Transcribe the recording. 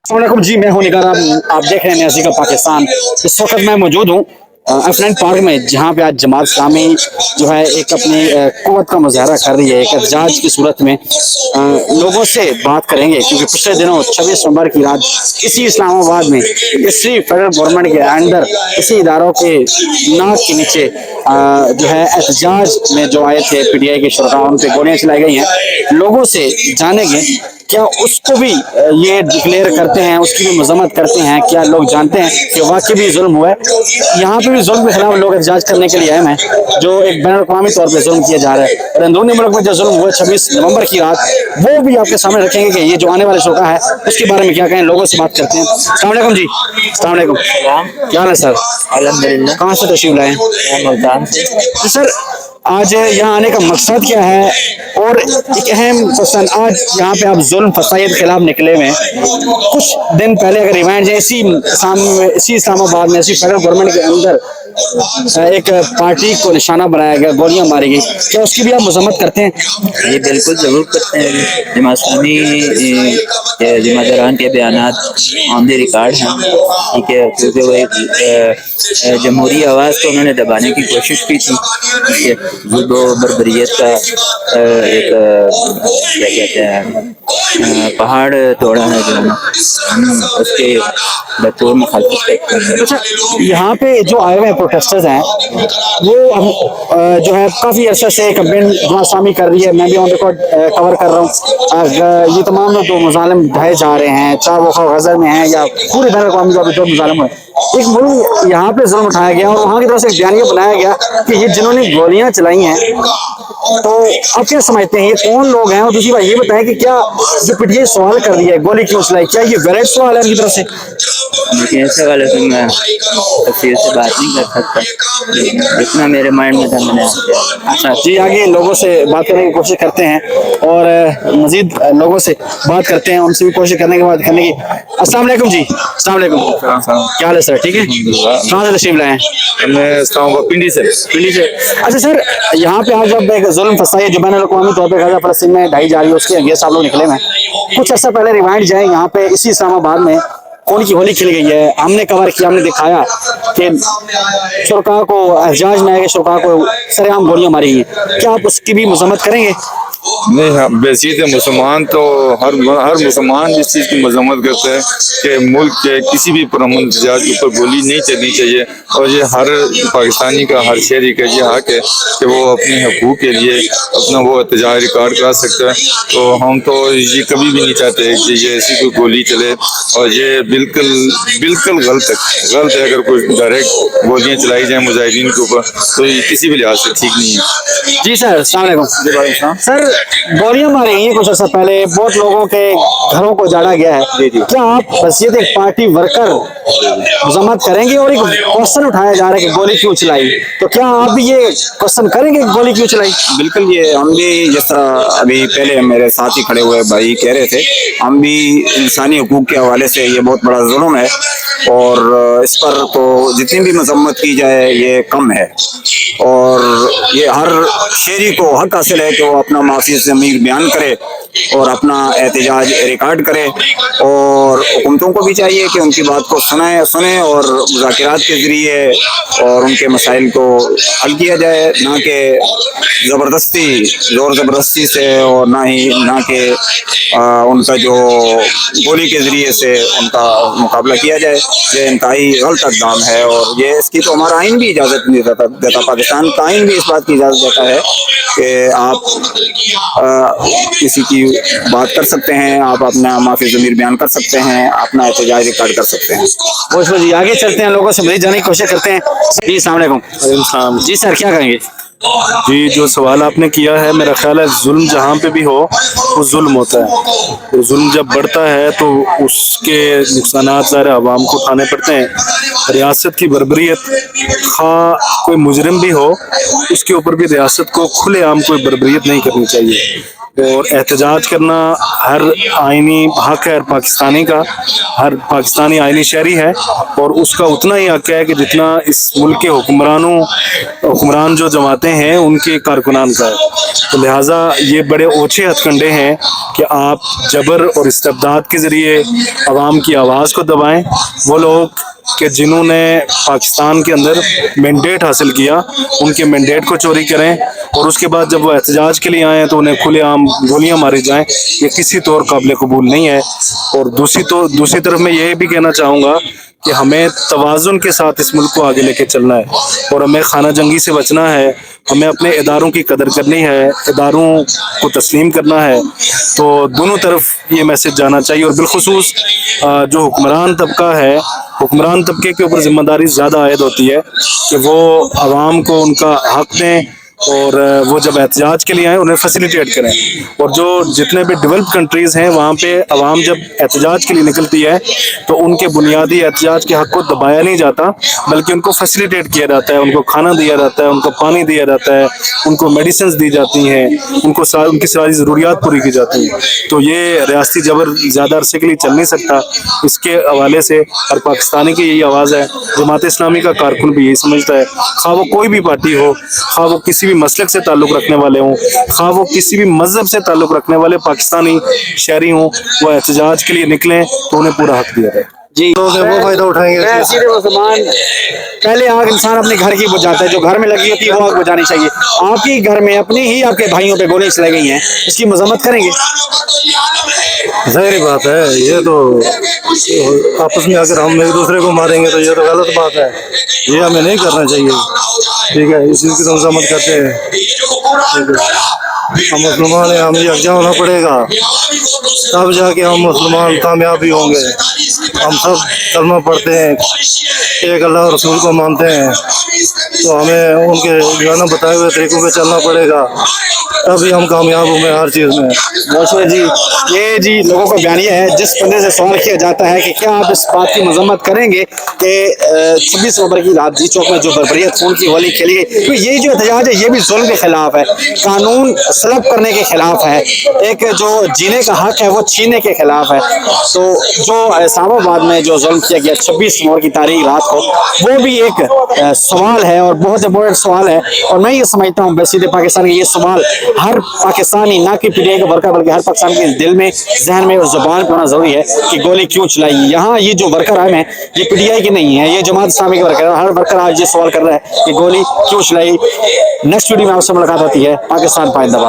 अस्सलामुअलैकुम जी, मैं हूं निगार। आप देख रहे हैं नज़ीर का पाकिस्तान। इस वक्त मैं मौजूद हूं एफलाइन पार्क में, जहां पे आज जमात इस्लामी जो है एक अपनी कुव्वत का मुजाहरा कर रही है। एक एहतजाज की सूरत में लोगों से बात करेंगे, क्योंकि पिछले दिनों 26 नवंबर की रात इसी इस्लामाबाद में, इसी फेडरल गवर्नमेंट के अंडर, इसी इदारों के नाक के नीचे जो है एहतजाज में जो आए थे PTI के शुरा, उन पे गोलियां चलाई गई हैं। लोगों से जानेंगे क्या उसको भी ये डिक्लेयर करते हैं, उसकी भी मजम्मत करते हैं, क्या लोग जानते हैं कि वाकई भी जुल्म हुआ है। यहाँ पे भी जुल्म के खिलाफ लोग एहतजाज करने के लिए आए हैं, जो एक बैन अवी तौर पर जुल्म किया जा रहा है। और अंदरूनी मुल्क में जो जुल्म हुआ 26 नवंबर की रात, वो भी आपके सामने रखेंगे कि ये जो आने वाले शोका है उसके बारे में क्या कहें। लोगों से बात करते हैं। अस्सलाम वालेकुम जी। अस्सलाम वालेकुम, क्या हाल है सर? अल्हम्दुलिल्लाह। कहाँ से तशरीफ लाए? मुल्तान से। तो सर, आज यहाँ आने का मकसद क्या है? और एक अहम क्वेश्चन, आज यहाँ पे आप जुल्म फसाद के खिलाफ निकले हुए हैं। कुछ दिन पहले अगर रिवाइंड जाए, इसी इस्लामाबाद में, इसी फेडरल गवर्नमेंट के अंदर एक पार्टी को निशाना बनाया गया, गोलियां मारी गई, क्या उसकी भी आप मजम्मत करते हैं? ये बिल्कुल ज़रूर करते हैं। जमात इस्लामी जमादारान के बयानात ऑन द रिकॉर्ड हैं, ठीक है, क्योंकि वो एक जमहूरी आवाज़ को उन्होंने दबाने की कोशिश की थी। ठीक है, जुल्म बर्बरियत का एक क्या कहते हैं पहाड़ तोड़ा है, जो उसके भरपूर मुखालफत करते हैं। अच्छा, यहाँ पे जो आए हुए प्रोटेस्टर्स हैं, वो जो है काफ़ी अरसा से कैंपेन जमात इस्लामी कर रही है। मैं भी ऑन रिकॉर्ड कवर कर रहा हूँ। ये तमाम लोग जो मुजालिम ढाए जा रहे हैं, चाहे वो गज़ल में हैं या पूरे बैन अवी जो अभी मुजालिम हुए, एक मुल्क यहाँ पे जुल्म उठाया गया और वहाँ की तरफ से एक बयानिया बनाया गया कि ये जिन्होंने गोलियां चलाई हैं, तो आप क्या समझते हैं ये कौन लोग हैं? और दूसरी बात ये बताएं कि क्या जो PTI सवाल कर रही है गोली क्यों चलाई, क्या ये वैलिड सवाल है उनकी तरफ से? लेकिन ऐसे वाले तो मैं तफसील से बात नहीं कर सकता, जितना मेरे माइंड में था मैंने किया। अच्छा जी, आगे लोगों से बात करने की कोशिश करते हैं और मजीद लोगों से बात करते हैं, उनसे भी कोशिश करने के बाद करने की। अस्सलाम वालेकुम जी। अस्सलाम वालेकुम, क्या हाल है सर? ठीक है, कहाँ से तशरीफ लाए हैं? मैं पिंडी से। पिंडी से। अच्छा सर, यहाँ पे आज जब एक जुल्म फसाई जो बैन अवी तौर पर गजा फलस्तीन में ढाई जा रही है, उसके अगेंस्ट आप लोग निकले हैं। कुछ अर्सा पहले रिवाइंड जाए, यहाँ पे इसी इस्लामाबाद में कौन की होली खिल गई है, हमने कवर किया, हमने दिखाया कि शुरका को एहतजाज में आए कि शुरका को सरेआम गोलियां मारी गई। क्या आप उसकी भी मजम्मत करेंगे? नहीं, हाँ, बेसित मुसलमान तो हर मुसलमान इस चीज़ की मजम्मत करता है कि मुल्क के किसी भी पुरअमन एहतजाज के ऊपर गोली नहीं चलनी चाहिए। और ये हर पाकिस्तानी का, हर शहरी का ये हक है कि वो अपने हकूक़ के लिए अपना वो एहतजाज रिकॉर्ड करा सकता है। तो हम तो ये कभी भी नहीं चाहते कि ये ऐसी कोई गोली चले, और ये बिल्कुल गलत है। अगर कोई डायरेक्ट गोलियाँ चलाई जाए मुजाहिदीन के ऊपर, तो ये किसी भी लिहाज से ठीक नहीं है। जी सर, अस्सलाम वालेकुम। सर, गोलियां मारी गई कुछ अर्सा पहले, बहुत लोगों के घरों को उजाड़ा गया है। क्या आप बसीयत एक पार्टी वर्कर मजम्मत करेंगे? और एक क्वेश्चन उठाया जा रहा है कि गोली क्यों चलाई, तो क्या आप भी ये क्वेश्चन करेंगे कि गोली क्यों चलाई? बिल्कुल, ये हम भी जिस तरह अभी पहले मेरे साथ ही खड़े हुए भाई कह रहे थे, हम भी इंसानी हकूक के हवाले से ये बहुत बड़ा जुल्म है, और इस पर तो जितनी भी मजम्मत की जाए ये कम है। और ये हर शहरी को हक हासिल है कि वो अपना माफी ज़मीर बयान करे और अपना एहतजाज रिकॉर्ड करे, और हुकूमतों को भी चाहिए कि उनकी बात को सुने और मुज़ाकरात के ज़रिए और उनके मसाइल को हल किया जाए, ना कि ज़ोर ज़बरदस्ती से, और ना कि उनका जो गोली के ज़रिए से उनका मुकाबला किया जाए। ये इंतहाई गलत इक़दाम है, और ये इसकी तो हमारा आइन भी इजाज़त नहीं देता। पाकिस्तान का आइन भी इस बात की इजाज़त देता है कि आप किसी की बात कर सकते हैं, आप अपना माफी ज़मीर बयान कर सकते हैं, अपना एहतजाज रिकॉर्ड कर सकते हैं। बहुत जी, आगे चलते हैं, लोगों से मज़ीद जानने की कोशिश करते हैं। जी अस्सलाम वालेकुम। जी सर, क्या कहेंगे? जी, जो सवाल आपने किया है, मेरा ख्याल है जुल्म जहाँ पे भी हो वो जुल्म होता है। तो जुल्म जब बढ़ता है तो उसके नुकसानात सारे आवाम को उठाने पड़ते हैं। रियासत की बर्बरियत, खा कोई मुजरिम भी हो, उसके ऊपर भी रियासत को खुलेआम कोई बर्बरियत नहीं करनी चाहिए। اور احتجاج کرنا ہر آئینی حق ہے ہر پاکستانی کا، ہر پاکستانی آئینی شہری ہے، اور اس کا اتنا ہی حق ہے کہ جتنا اس ملک کے حکمران جو جماعتیں ہیں ان کے کارکنان کا ہے۔ تو لہٰذا یہ بڑے اوچھے ہتھ کنڈے ہیں کہ آپ جبر اور استبداد کے ذریعے عوام کی آواز کو دبائیں۔ وہ لوگ کہ جنہوں نے پاکستان کے اندر مینڈیٹ حاصل کیا، ان کے مینڈیٹ کو چوری کریں، اور اس کے بعد جب وہ احتجاج کے لیے آئیں تو انہیں کھلے عام گولیاں ماری جائیں، یہ کسی طور قابل قبول نہیں ہے۔ اور دوسری طرف میں یہ بھی کہنا چاہوں گا کہ ہمیں توازن کے ساتھ اس ملک کو آگے لے کے چلنا ہے، اور ہمیں خانہ جنگی سے بچنا ہے، ہمیں اپنے اداروں کی قدر کرنی ہے، اداروں کو تسلیم کرنا ہے۔ تو دونوں طرف یہ میسج جانا چاہیے، اور بالخصوص جو حکمران طبقہ ہے، حکمران طبقے کے اوپر ذمہ داری زیادہ عائد ہوتی ہے کہ وہ عوام کو ان کا حق دیں، اور وہ جب احتجاج کے لیے آئیں انہیں فیسیلیٹیٹ کریں۔ اور جو جتنے بھی ڈیولپ کنٹریز ہیں وہاں پہ عوام جب احتجاج کے لیے نکلتی ہے تو ان کے بنیادی احتجاج کے حق کو دبایا نہیں جاتا، بلکہ ان کو فیسیلیٹیٹ کیا جاتا ہے، ان کو کھانا دیا جاتا ہے، ان کو پانی دیا جاتا ہے، ان کو میڈیسنز دی جاتی ہیں، ان کی ساری ضروریات پوری کی جاتی ہیں۔ تو یہ ریاستی جبر زیادہ عرصے کے لیے چل نہیں سکتا۔ اس کے حوالے سے ہر پاکستانی کی یہی آواز ہے، جماعت اسلامی کا کارکن بھی یہی سمجھتا ہے، خواہ وہ کوئی بھی پارٹی ہو، خواہ وہ کسی بھی مسلک سے تعلق رکھنے والے ہوں، خواہ وہ کسی بھی مذہب سے تعلق رکھنے والے پاکستانی شہری ہوں، وہ احتجاج کے لیے نکلیں تو انہیں پورا حق دیا جائے۔ جی وہ فائدہ اٹھائیں گے۔ سیدھے مسلمان پہلے آگ انسان اپنے گھر کی بجھاتا ہے، جو گھر میں لگی ہوتی ہے وہ آگ بجھانی چاہیے۔ آپ ہی گھر میں اپنے ہی آپ کے بھائیوں پہ گولیاں چلائی گئی ہیں، اس کی مذمت کریں گے؟ ظاہری بات ہے، یہ تو آپس میں اگر ہم ایک دوسرے کو ماریں گے تو یہ تو غلط بات ہے، یہ ہمیں نہیں کرنا چاہیے، ٹھیک ہے، اس چیز کی تو مذمت کرتے ہیں۔ ہم مسلمان ہیں، ہمیں یکجا ہونا پڑے گا، تب جا کے ہم مسلمان کامیابی ہوں گے۔ ہم سب کلمہ پڑھتے ہیں، ایک اللہ اور رسول کو مانتے ہیں، تو ہمیں ان کے جو ہے نا بتائے ہوئے طریقوں پہ چلنا پڑے گا، تبھی ہم کامیاب ہوں گے ہر چیز میں۔ بہت جی، یہ جی لوگوں کا بیانیہ ہے۔ جس بندے سے سوال کیا جاتا ہے کہ کیا آپ اس بات کی مذمت کریں گے کہ 26 نومبر کی رات جی چوک میں جو بربریت خون کی ہولی کھیلی گئی، تو یہ جو احتجاج ہے یہ بھی ظلم کے خلاف ہے، قانون سلب کرنے کے خلاف ہے، ایک جو جینے کا حق ہے وہ چھیننے کے خلاف ہے۔ تو جو اسلام آباد میں جو ظلم کیا گیا 26 نومبر کی تاریخ رات کو، وہ بھی ایک سوال ہے اور بہت امپورٹنٹ سوال ہے، اور میں یہ سمجھتا ہوں بیسیدے پاکستان کے یہ سوال ہر پاکستانی، نہ کہ پی ٹی آئی کا ورکر بلکہ ہر پاکستان کے دل میں، ذہن میں اور زبان پہ ہونا ضروری ہے کہ گولی کیوں چلائی۔ یہاں یہ جو ورکر آئے ہیں یہ پی ٹی آئی کے نہیں ہے، یہ جماعت اسلامی کے ورکر ہے، ہر ورکر آج یہ سوال کر رہا ہے کہ گولی کیوں چلائی۔ نیکسٹ ویڈیو میں آپ سے ملاقات ہوتی ہے۔ پاکستان پائندہ باد۔